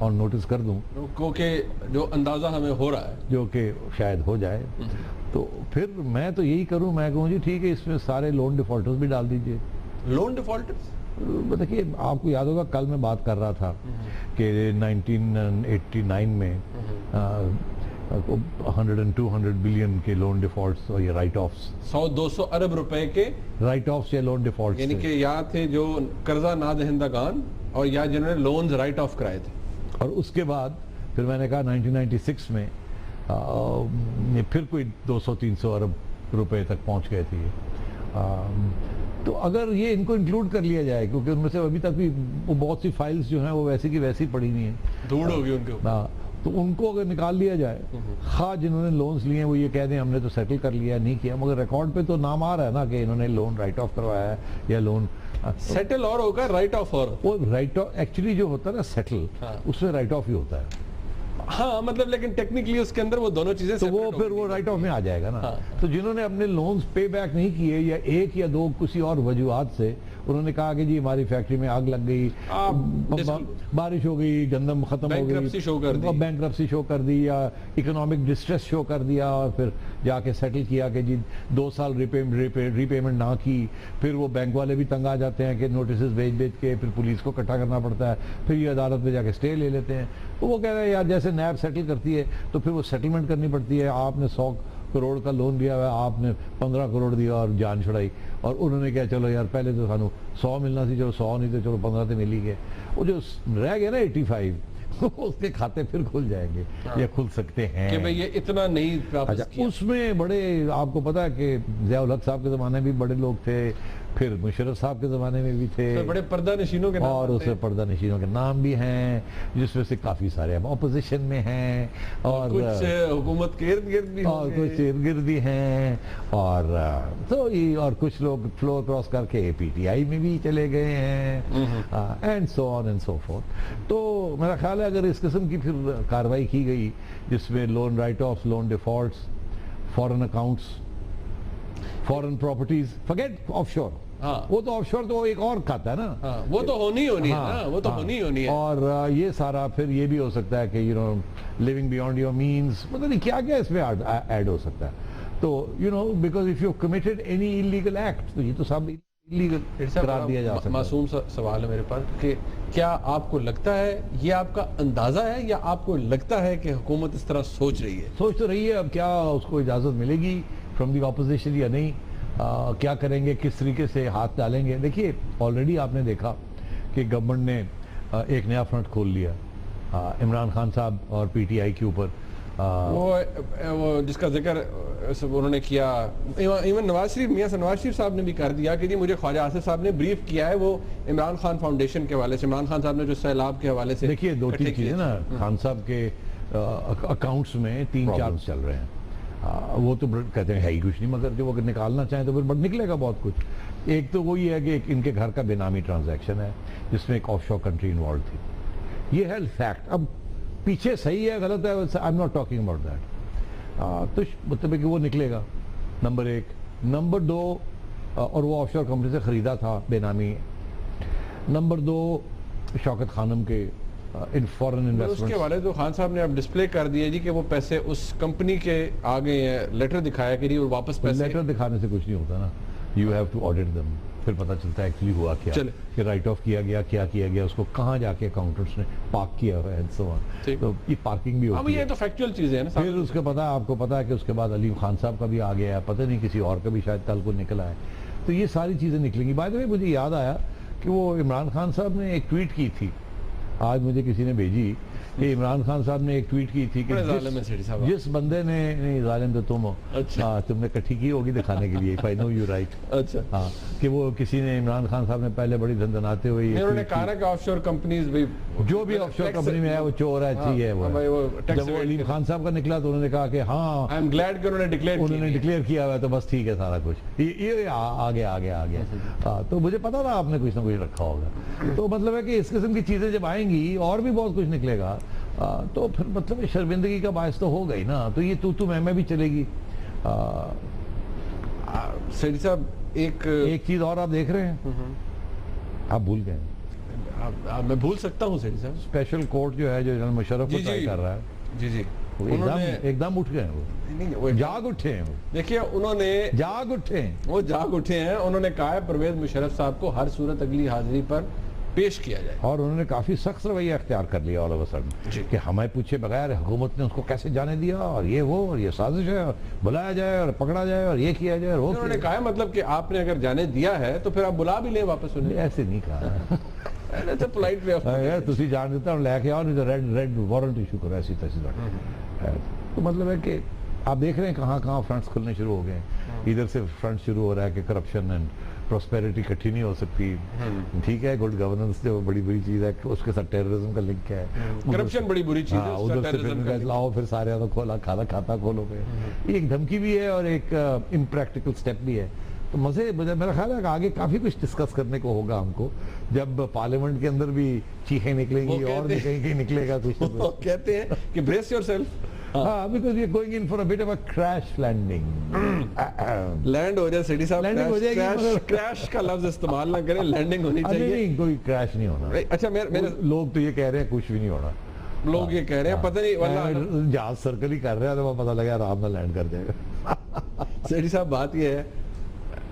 ऑन नोटिस कर दूं, क्योंकि जो अंदाज़ा हमें हो रहा है जो कि शायद हो जाए, तो फिर मैं तो यही करूं, मैं कहूँ जी ठीक है, इसमें सारे लोन डिफॉल्टर्स भी डाल दीजिए। Loan defaulters? देखिए, आपको याद होगा कल मैं बात कर रहा था कि 1989 में 100-200 बिलियन के लोन डिफॉल्ट्स और ये राइट ऑफ्स, 100-200 अरब रुपए के राइट ऑफ्स या लोन डिफॉल्ट्स, यानी कि या थे जो कर्जा ना दहिंदगान और या जिन्होंने लोन्स राइट ऑफ कराए थे। और उसके बाद फिर मैंने कहा 1996 में फिर कोई 200-300 अरब रुपए तक पहुंच गए थे। तो अगर ये इनको इंक्लूड कर लिया जाए, क्योंकि उनमें से अभी तक भी वो बहुत सी फाइल्स जो हैं वो वैसी की वैसी पड़ी हुई हैं, धूड़ होगी उनके ऊपर, तो उनको अगर निकाल लिया जाए, हाँ जिन्होंने लोन्स लिए हैं वो ये कह दें हमने तो सेटल कर लिया, नहीं किया, मगर रिकॉर्ड पे तो नाम आ रहा है ना कि इन्होंने लोन राइट ऑफ करवाया है या लोन सेटल और होगा, राइट ऑफ और। वो राइट ऑफ एक्चुअली जो होता है ना सेटल, उसमें राइट ऑफ ही होता है। हाँ, मतलब लेकिन टेक्निकली उसके अंदर वो दोनों चीजें तो वो फिर वो राइट ऑफ में आ जाएगा ना। तो जिन्होंने अपने लोन्स पे बैक नहीं किए या एक या दो किसी और वजूहत से उन्होंने कहा कि जी हमारी फैक्ट्री में आग लग गई, बारिश हो गई, गंदम खत्म हो गई, बैंकरप्सी शो कर दी या इकोनॉमिक डिस्ट्रेस शो कर दिया, और फिर जाके सेटल किया कि जी 2 साल रीपेमेंट ना की, फिर वो बैंक वाले भी तंग आ जाते हैं कि नोटिस भेज के फिर पुलिस को इकट्ठा करना पड़ता है, फिर ये अदालत में जाके स्टे ले लेते हैं। तो वो कह रहे हैं यार जैसे नैब सेटल करती है तो फिर वो सेटलमेंट करनी पड़ती है। आपने 100 करोड़ का लोन दिया हुआ, आपने 15 करोड़ दिया और जान छुड़ाई, और उन्होंने कहा चलो यार पहले तो सानू 100 मिलना सी, चलो 100 नहीं तो चलो 15 तो मिल ही गए। वो जो रह गया ना 85 उसके खाते फिर खुल जाएंगे। हाँ। या खुल सकते हैं कि भाई ये इतना नहीं प्राप्त। अच्छा, उसमें बड़े आपको पता है कि ज़िया-उल हक साहब के ज़माने में भी बड़े लोग थे, फिर मुशर्रफ साहब के ज़माने में भी थे, तो बड़े पर्दा नशीनों के नाम, और उसमें पर्दा नशीनों के नाम भी हैं, जिसमें से काफ़ी सारे हम अपोजिशन में हैं, और कुछ हुकूमत के इर्द गिर्द भी, और कुछ इर्द गिर्द भी हैं, और तो ये और कुछ लोग फ्लोर क्रॉस करके PTI में भी चले गए हैं, and so on and so forth. तो मेरा ख्याल है अगर इस किस्म की फिर कार्रवाई की गई जिसमें loan right of, loan defaults, foreign accounts, foreign properties, forget offshore, हाँ। वो तो ऑफशोर तो एक और खाता है ना, हाँ। वो तो होनी है ना, वो तो होनी है। और ये सारा फिर ये भी हो सकता है कि लिविंग बियॉन्ड योर मीन्स, मतलब नहीं क्या क्या इसमें ऐड हो सकता है। तो because if you committed any illegal act, तो ये तो सब इलीगल करार दिया जा सकता है। मासूम सवाल है मेरे पास कि क्या आपको लगता है, ये आपका अंदाजा है या आपको लगता है कि हुकूमत इस तरह सोच रही है? सोच तो रही है, अब क्या उसको इजाजत मिलेगी फ्रॉम दी ऑपोजिशन या नहीं, क्या करेंगे, किस तरीके से हाथ डालेंगे। देखिए ऑलरेडी आपने देखा कि गवर्नमेंट ने एक नया फ्रंट खोल लिया इमरान खान साहब और PTI के ऊपर। वो जिसका जिक्र उन्होंने किया, इवन नवाज शरीफ साहब ने भी कर दिया कि जी मुझे ख्वाजा आसिफ साहब ने ब्रीफ किया है, वो इमरान खान फाउंडेशन के हवाले से, इमरान खान साहब ने जो सैलाब के हवाले से। देखिए 2-3 चीज़ें ना, खान साहब के अकाउंट्स में 3-4 चल रहे हैं, वो तो कहते हैं है ही कुछ नहीं, मगर जो वो निकालना चाहें तो फिर बट निकलेगा बहुत कुछ। एक तो वही है कि इनके घर का बेनामी ट्रांजैक्शन है जिसमें एक ऑफशोर कंट्री इन्वॉल्व थी, ये है फैक्ट। अब पीछे सही है गलत है, I am not talking about that, तो मतलब कि वो निकलेगा, नंबर 1। नंबर 2, और वो ऑफशोर कंपनी से ख़रीदा था बेनामी। नंबर 2, शौकत खानम के इन फॉरेन इन्वेस्टमेंट, उसके वाले तो खान साहब ने अब डिस्प्ले कर दिया जी कि वो पैसे उस कंपनी के आ गए हैं, लेटर दिखाया कि वो वापस पैसे। लेटर दिखाने से कुछ नहीं होता ना, you have to audit them, फिर पता चलता है एक्चुअली हुआ क्या, कि राइट ऑफ किया गया, क्या किया गया, उसको कहाँ जाके अकाउंटेंट्स ने पार्क किया हुआ है एंड सो ऑन। तो ये पार्किंग भी होती है, ये तो फैक्चुअल चीज़ है ना। फिर उसके पता आपको पता है कि उसके बाद अलीम खान साहब का भी आ गया है, पता नहीं किसी और का भी शायद कल को निकला है, तो ये सारी चीज़ें निकलेंगी। बाय द वे मुझे याद आया कि वो इमरान खान साहब ने एक ट्वीट की थी, आज मुझे किसी ने भेजी कि इमरान खान साहब ने एक ट्वीट की थी कि जिस बंदे ने, नहीं जालिम तो तुम हो, अच्छा तुमने इकट्ठी की होगी दिखाने के लिए, आई नो यू राइट, अच्छा हाँ, कि वो किसी ने, इमरान खान साहब ने पहले बड़ी धंधनाते हुए उन्होंने कहा कि ऑफशोर कंपनीज भी, जो भी ऑफशोर कंपनी में है वो चोर है, अच्छी है वो। जब वो अलीम खान साहब का निकला तो उन्होंने कहा कि हाँ आई एम ग्लैड कि उन्होंने डिक्लेयर किया हुआ है, तो बस ठीक है सारा कुछ, ये आ गया। तो मुझे पता था आपने कुछ ना कुछ रखा होगा। तो मतलब है कि इस किस्म की चीजें जब आएंगी और भी बहुत कुछ निकलेगा, तो फिर मतलब शर्मिंदगी का बायस तो होगा ही ना, तो ये तू मैं भी चलेगी। सेठी साहब एक चीज और आप देख रहे हैं, आप भूल गए, मैं भूल सकता हूँ सेठी साहब, स्पेशल कोर्ट जो है जो जनरल मुशर्रफ को ट्राई कर रहा है, जी एकदम उठ गए, वो जाग उठे हैं, वो देखिए उन्होंने जाग उठे हैं, उन्होंने कहा है परवेज मुशर्रफ साहब को हर सूरत अगली हाजिरी पर पेश किया जाए, और उन्होंने काफी सख्त रवैया अख्तियार कर लिया ऑल ऑफ अ सडन कि हमें पूछे बगैर हुकूमत ने उसको कैसे जाने दिया, और ये साजिश है, और बुलाया जाए और पकड़ा जाए और ये किया जाए, और उन्होंने कहा मतलब कि आपने अगर जाने दिया है तो फिर आप बुला भी लें वापस उन्हें। ऐसे नहीं कहा तो पोलाइट वे ऑफ यार तुसी जान देता हूं लेके आओ, नहीं तो रेड वारंट इशू करो, ऐसी तैसी बात। तो मतलब है कि आप देख रहे हैं कहाँ फ्रंट्स खुलने शुरू हो गए, इधर से फ्रंट शुरू हो रहा है कि करप्शन एंड प्रॉस्पेरिटी इकट्ठी नहीं हो सकती, ठीक है, गुड गवर्नेंस जो बड़ी बुरी चीज है, उसके साथ टेररिज्म का लिंक है, करप्शन बड़ी बुरी चीज है, उधर से फिर लाओ फिर सारे तो खोला खाता खोलो पे, ये एक धमकी भी है और एक इम्प्रैक्टिकल स्टेप भी है। तो मेरा ख्याल है कि आगे काफी कुछ डिस्कस करने को होगा हमको, जब पार्लियामेंट के अंदर भी चीखें निकलेंगी और कहीं निकलेगा कुछ। कहते हैं कि brace yourself, because we are going in for a bit of a crash landing. Land हो जाए सिटी साहब, Landing हो जाएगी, मगर- क्रैश का लफ्ज इस्तेमाल ना करें, लैंडिंग होनी नहीं चाहिए। नहीं, कोई क्रैश नहीं होना। अच्छा मेरे लोग तो ये कह रहे हैं कुछ भी नहीं होना। लोग ये कह रहे हैं, पता नहीं वरना जहाज सर्कल ही कर रहा है तो वहाँ पता लगा आराम से लैंड कर जाएगा। सेठी साहब बात ये है,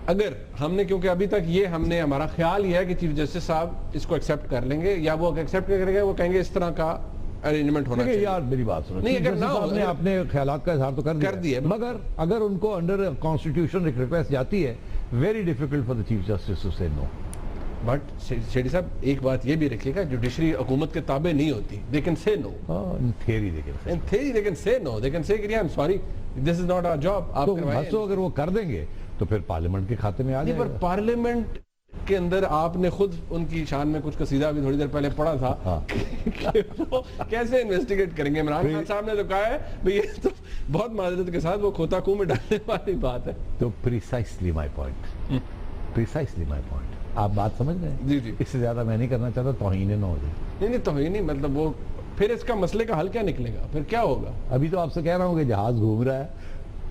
अगर हमने, क्योंकि अभी तक ये हमने हमारा ख्याल ये है कि चीफ जस्टिस साहब इसको एक्सेप्ट कर लेंगे, या वो एक्सेप्ट करेंगे, वो कहेंगे इस तरह का अरेंजमेंट होना चाहिए। यार मेरी बात सुनो, नहीं, अगर ना हो, आपने अपने ख्यालात का इजहार तो कर दिया, मगर अगर उनको अंडर कॉन्स्टिट्यूशन रिक्वेस्ट जाती है, very difficult for the chief justice to say no. But शेडी साहब एक बात ये भी रखिएगा, जुडिशरी हुकूमत के ताबे नहीं होती, they can say no. Theory they can say no, they can say I am sorry, this is not our job. आप करवाएं, तो अगर वो कर देंगे तो फिर पार्लियामेंट के खाते में आ जाएगा। पर पार्लियामेंट के अंदर आपने खुद उनकी शान में कुछ कसीदा भी थोड़ी देर पहले पढ़ा था। हाँ। कि वो कैसे इन्वेस्टिगेट करेंगे? इमरान खान साहब ने तो कहा है भाई ये तो बहुत माजरत के साथ वो खोता कुएं में डालने वाली बात है। तो प्रिसाइसली माय पॉइंट, आप बात समझ रहे हैं? जी जी, इससे ज्यादा मैं नहीं करना चाहता, तौहीन ना हो जाए। नहीं तौहीन नहीं, मतलब वो फिर इसका मसले का हल क्या निकलेगा, फिर क्या होगा? अभी तो आपसे कह रहा हूँ कि जहाज घूम रहा है,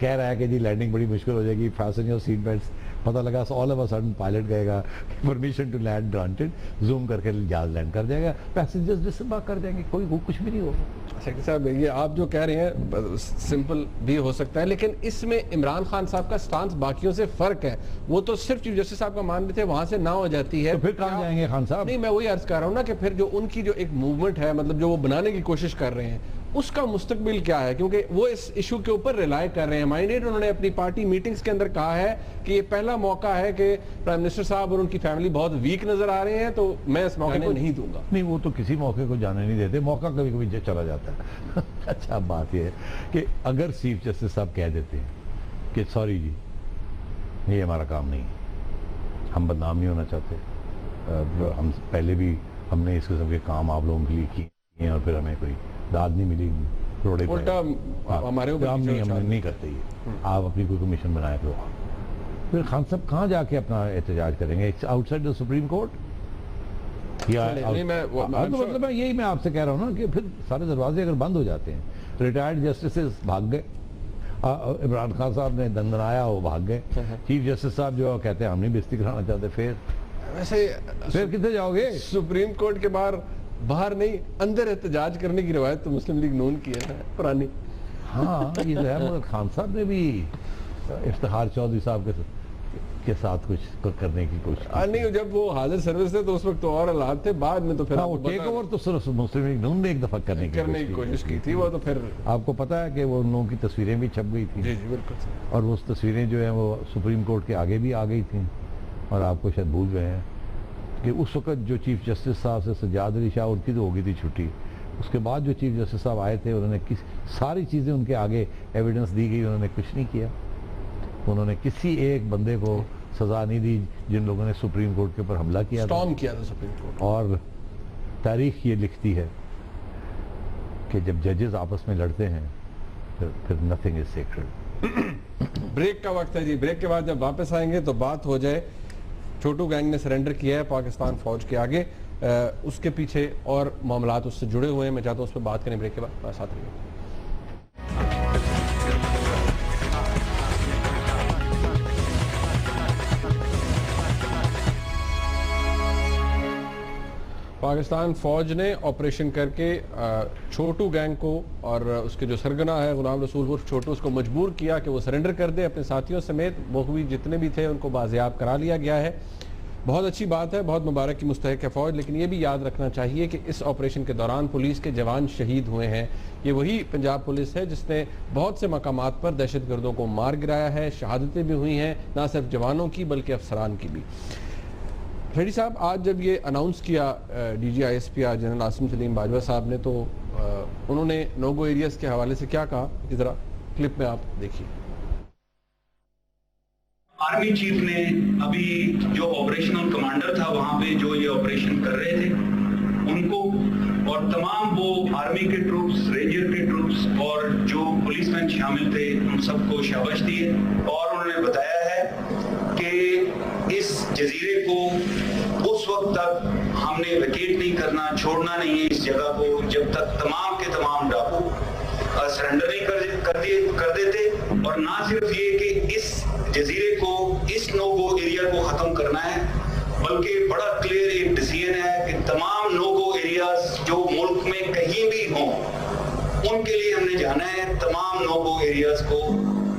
कह रहा है कि जी लैंडिंग बड़ी मुश्किल हो जाएगी, फास्टन योर सीट बेल्ट्स, पता लगा all of a sudden pilot कहेगा permission to land granted, zoom करके जहाज लैंड कर जाएगा, पैसेंजर्स डिसएम्बार्क कर जाएंगे, कोई कुछ भी नहीं होगा। सेक्रेटरी साहब ये आप जो कह रहे हैं सिंपल भी हो सकता है, लेकिन इसमें इमरान खान साहब का स्टांस बाकियों से फर्क है। वो तो सिर्फ चीफ जस्टिस साहब का मान रहे थे, वहां से ना हो जाती है तो फिर कहाँ जाएंगे खान साहब? नहीं, मैं वही अर्ज कर रहा हूँ ना कि फिर जो उनकी जो एक मूवमेंट है, मतलब जो वो बनाने की कोशिश कर रहे हैं, उसका मुस्तकबिल क्या है? क्योंकि वो इस इशू के ऊपर रिलाई कर रहे हैं। माइंडेड उन्होंने अपनी पार्टी मीटिंग्स के अंदर कहा है कि ये पहला मौका है कि प्राइम मिनिस्टर साहब और उनकी फैमिली बहुत वीक नजर आ रहे हैं, तो मैं इस मौके को नहीं दूंगा। नहीं, वो तो किसी मौके को जाने नहीं देते, मौका कभी कभी चला जाता है। अच्छा, बात यह है कि अगर चीफ जस्टिस साहब कह देते हैं कि सॉरी जी, ये हमारा काम नहीं, हम बदनाम नहीं होना चाहते, हम पहले भी हमने इस किस्म के काम आप लोगों के लिए किए हैं और फिर हमें कोई दाद नहीं मिली, रोड़े उल्टा हमारे ऊपर हम नहीं करते, ये आप अपनी कोई कमीशन बनाए तो फिर खान साहब कहाँ जाके अपना एहतजाज करेंगे? आउटसाइड द सुप्रीम कोर्ट या मतलब यही मैं आपसे कह रहा हूँ ना कि फिर सारे दरवाजे अगर बंद हो जाते हैं, रिटायर्ड जस्टिस भाग गए, इमरान खान साहब ने दंदनाया, वो भाग गए, चीफ जस्टिस साहब जो कहते हैं हम नहीं बेइज्जती कराना चाहते, फिर कितने जाओगे? सुप्रीम कोर्ट के बाहर नहीं, अंदर एहतजाज करने की रवायत तो मुस्लिम लीग नून की है पुरानी। हाँ, ये तो है, मगर खान साहब ने भी इफ्तिखार चौधरी साहब के साथ कुछ करने की कोशिश की। नहीं, जब वो हाजिर सर्विस थे तो उस वक्त तो और हालात थे, बाद में तो फिर वो टेक ओवर तो सिर्फ मुस्लिम लीग नून ने एक दफा करने की कोशिश की थी। वो तो फिर आपको पता है कि वो उन लोगों की तस्वीरें भी छप गई थी। जी जी बिल्कुल, और वो तस्वीरें जो है वो सुप्रीम कोर्ट के आगे भी आ गई थी, और आपको शायद भूल गए हैं कि उस वक्त जो चीफ जस्टिस साहब से सज्जाद अली शाह, उनकी तो हो गई थी छुट्टी, उसके बाद जो चीफ जस्टिस साहब आए थे उन्होंने सारी चीज़ें उनके आगे एविडेंस दी गई, उन्होंने कुछ नहीं किया, उन्होंने किसी एक बंदे को सजा नहीं दी जिन लोगों ने सुप्रीम कोर्ट के ऊपर हमला किया था सुप्रीम कोर्ट। और तारीख ये लिखती है कि जब जजेस आपस में लड़ते हैं फिर नथिंग इज सेक्रेड। ब्रेक का वक्त है जी, ब्रेक के बाद जब वापस आएंगे तो बात हो जाए, छोटू गैंग ने सरेंडर किया है पाकिस्तान फौज के आगे, उसके पीछे और मामलात उससे जुड़े हुए हैं, मैं चाहता हूँ उस पर बात करें ब्रेक के बाद। साथ रहिए। पाकिस्तान फौज ने ऑपरेशन करके छोटू गैंग को और उसके जो सरगना है गुलाम रसूल उर्फ छोटू, उसको मजबूर किया कि वो सरेंडर कर दे, अपने साथियों समेत बखूबी जितने भी थे उनको बाजियाब करा लिया गया है। बहुत अच्छी बात है, बहुत मुबारक की मुस्तहक है फौज, लेकिन ये भी याद रखना चाहिए कि इस ऑपरेशन के दौरान पुलिस के जवान शहीद हुए हैं। ये वही पंजाब पुलिस है जिसने बहुत से मकामात पर दहशतगर्दों को मार गिराया है, शहादतें भी हुई हैं, ना सिर्फ जवानों की बल्कि अफसरान की भी। रेड्डी साहब, आज जब ये अनाउंस किया DGISP जनरल आसिम सलीम बाजवा साहब ने, तो उन्होंने नो गो एरियाज के हवाले से क्या कहा, जरा क्लिप में आप देखिए। आर्मी चीफ ने अभी जो ऑपरेशनल कमांडर था वहां पे जो ये ऑपरेशन कर रहे थे उनको और तमाम वो आर्मी के ट्रूप्स, रेंजर के ट्रूप्स और जो पुलिसमैन शामिल थे उन सबको शाबाश दी है। और उन्होंने बताया है कि इस जजीरे को उस वक्त तक हमने वेकेट नहीं करना, छोड़ना नहीं है इस जगह को, जब तक तमाम के तमाम डाकू सरेंडर नहीं कर देते, और ना सिर्फ ये कि इस जजीरे को, इस नो गो एरिया को खत्म करना है, बल्कि बड़ा क्लियर एक डिसीजन है कि तमाम नो गो एरियाज जो मुल्क में कहीं भी हों उनके लिए हमने जाना है, तमाम नो गो एरियाज को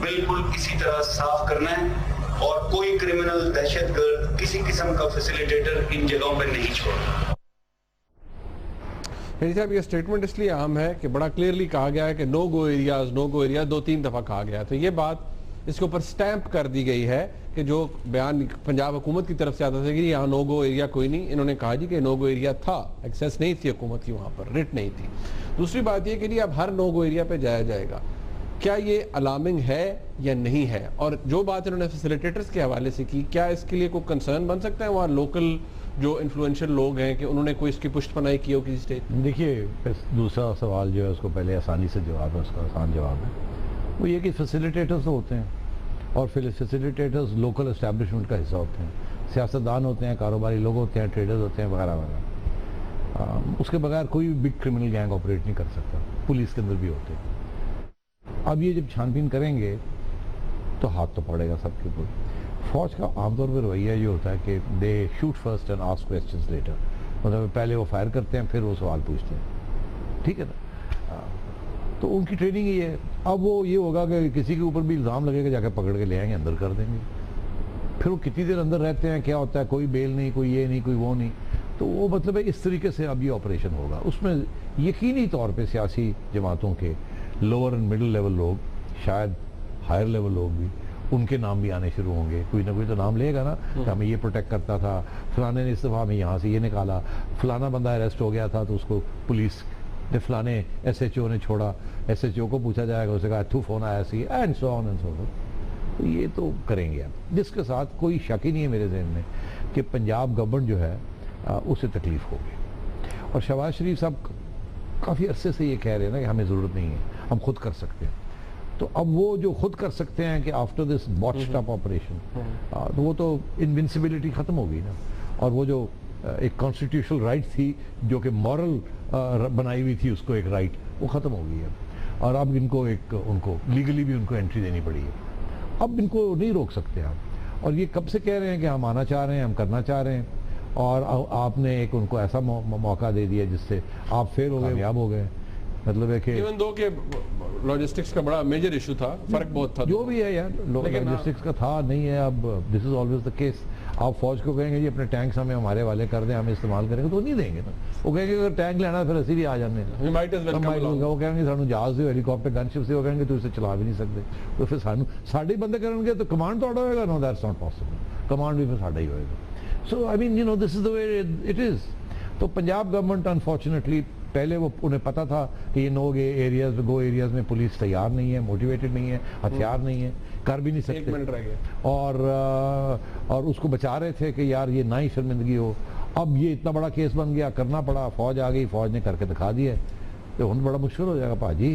बिल्कुल इसी तरह साफ करना है और कोई क्रिमिनल, दहशतगर्द, किसी किस्म का फैसिलिटेटर इन जगहों पर नहीं छोड़ना। साहब, ये स्टेटमेंट इसलिए अहम है कि बड़ा क्लियरली कहा गया है कि नो गो एरियाज 2-3 दफा कहा गया, तो ये बात इसके ऊपर स्टैंप कर दी गई है कि जो बयान पंजाब हुकूमत की तरफ से आता था कि यहाँ नो गो एरिया कोई नहीं, इन्होंने कहा जी कि नो गो एरिया था, एक्सेस नहीं थी हुकूमत की, वहाँ पर रिट नहीं थी। दूसरी बात ये कि जी अब हर नो गो एरिया पे जाया जाएगा, क्या ये अलार्मिंग है या नहीं है? और जो बात इन्होंने फैसिलिटेटर्स के हवाले से की, क्या इसके लिए कोई कंसर्न बन सकता है वहाँ लोकल जो इन्फ्लुएंशियल लोग हैं कि उन्होंने कोई इसकी पुष्टपनाई की हो किसी स्टेज? देखिए, दूसरा सवाल जो है उसको पहले आसानी से जवाब है, उसका आसान जवाब है, वो ये कि फैसिलिटेटर्स होते हैं और फिर फैसिलिटेटर्स लोकल एस्टैब्लिशमेंट का हिस्सा होते हैं, सियासतदान होते हैं, कारोबारी लोग होते हैं, ट्रेडर्स होते हैं वगैरह वगैरह। उसके बगैर कोई भी बिग क्रिमिनल गैंग ऑपरेट नहीं कर सकता, पुलिस के अंदर भी होते हैं। अब ये जब छानबीन करेंगे तो हाथ तो पड़ेगा सबके ऊपर। फौज का आमतौर पर रवैया ये होता है कि they shoot first and ask questions later, मतलब पहले वो फायर करते हैं फिर वो सवाल पूछते हैं, ठीक है ना? तो उनकी ट्रेनिंग ही है। अब वो ये होगा कि किसी के ऊपर भी इल्ज़ाम लगेगा, जाकर पकड़ के ले आएंगे, अंदर कर देंगे। फिर वो कितनी देर अंदर रहते हैं, क्या होता है, कोई बेल नहीं, कोई ये नहीं, कोई वो नहीं। तो वो मतलब है इस तरीके से अब ये ऑपरेशन होगा। उसमें यकीनी तौर पर सियासी जमातों के लोअर एंड मिडिल लेवल लोग, शायद हायर लेवल लोग भी, उनके नाम भी आने शुरू होंगे। कोई ना कोई तो नाम लेगा ना कि हमें ये प्रोटेक्ट करता था, फलाने ने इस दफ़ा हमें यहाँ से ये निकाला, फलाना बंदा अरेस्ट हो गया था तो उसको पुलिस ने फलाने SHO ने छोड़ा, SHO को पूछा जाएगा, उसे कहा थू फोन आया सी, and so on and so forth. तो ये तो करेंगे आप, जिसके साथ कोई शक ही नहीं है मेरे जहन में कि पंजाब गवर्नमेंट जो है उसे तकलीफ होगी। और शहबाज शरीफ साहब काफ़ी अरसे से ये कह रहे हैं ना कि हमें ज़रूरत नहीं है, हम खुद कर सकते हैं। तो अब वो जो खुद कर सकते हैं कि after this botched up operation, तो वो तो इनविंसिबिलिटी खत्म होगी ना। और वो जो एक कॉन्स्टिट्यूशनल राइट थी जो कि मॉरल बनाई हुई थी, उसको एक राइट, वो खत्म हो गई है। और अब इनको एक उनको लीगली भी उनको एंट्री देनी पड़ी है। अब इनको नहीं रोक सकते आप। और ये कब से कह रहे हैं कि हम आना चाह रहे हैं, हम करना चाह रहे हैं, और आपने एक उनको ऐसा मौका दे दिया जिससे आप फेल हो गए, कामयाब हो गए। मतलब है कि इवन दो के लॉजिस्टिक्स का बड़ा मेजर इशू था, फर्क बहुत था, जो भी है यार, लॉजिस्टिक्स का था नहीं है। अब this is always the case. आप फौज को कहेंगे जी अपने टैंक्स हमें हमारे वाले कर दें, हम इस्तेमाल करेंगे, तो नहीं देंगे ना। वो कहेंगे अगर टैंक लेना फिर असी भी आ जाने, वो कहेंगे सानू जहाज दो, हेलीकॉप्टर, गनशिप से, वो कहेंगे तो इसे चला भी नहीं सकते, तो फिर सानू साढ़े बंदे करेंगे तो कमांड तो होगा, no that's not possible, command भी फिर साढ़ा ही होएगा। So I mean this is the way it is. तो पंजाब गवर्नमेंट अनफॉर्चुनेटली पहले वो उन्हें पता था कि ये गो एरियाज में पुलिस तैयार नहीं है, मोटिवेटेड नहीं है, हथियार नहीं है, कर भी नहीं सकते। 1 मिनट रह गया। और उसको बचा रहे थे कि यार ये ना ही शर्मिंदगी हो। अब ये इतना बड़ा केस बन गया, करना पड़ा, फौज आ गई, फौज ने करके दिखा दिया, तो उन बड़ा मुश्किल हो जाएगा पाजी।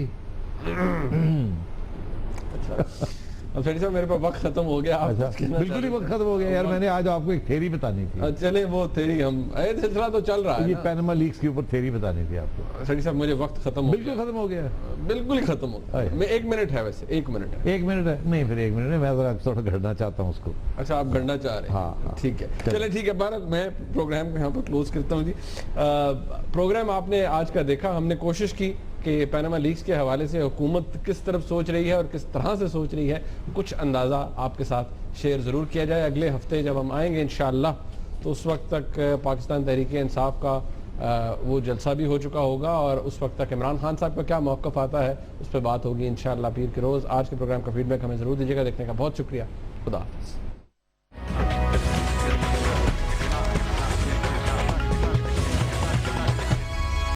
अब साहब मेरे पास वक्त खत्म हो गया। बिल्कुल ही वक्त खत्म हो गया यार, मैंने आज आपको एक थ्योरी बतानी थी। चले वो थ्योरी, हम सिलसिला तो चल रहा है, ये पैनामा लीक्स के ऊपर थ्योरी बतानी थी आपको। सर साहब मुझे वक्त खत्म हो गया। बिल्कुल खत्म हो गया, बिल्कुल ही खत्म हो गया। मैं 1 मिनट है, वैसे 1 मिनट है। 1 मिनट है नहीं, फिर 1 मिनट है, मैं थोड़ा घड़ना चाहता हूँ उसको। अच्छा, आप घड़ना चाह रहे हैं? हाँ, ठीक है, चले ठीक है। भारत, मैं प्रोग्राम को यहाँ पर क्लोज करता हूँ जी। प्रोग्राम आपने आज का देखा, हमने कोशिश की कि पैनामा लीक्स के हवाले से हुकूमत किस तरफ सोच रही है और किस तरह से सोच रही है, कुछ अंदाज़ा आपके साथ शेयर ज़रूर किया जाए। अगले हफ्ते जब हम आएंगे इंशाअल्लाह, तो उस वक्त तक पाकिस्तान तहरीक इंसाफ का वो जलसा भी हो चुका होगा, और उस वक्त तक इमरान खान साहब का क्या मौक़िफ़ आता है उस पर बात होगी इंशाअल्लाह पीर के रोज़। आज के प्रोग्राम का फीडबैक हमें ज़रूर दीजिएगा। देखने का बहुत शुक्रिया। खुदा हाफ़िज़।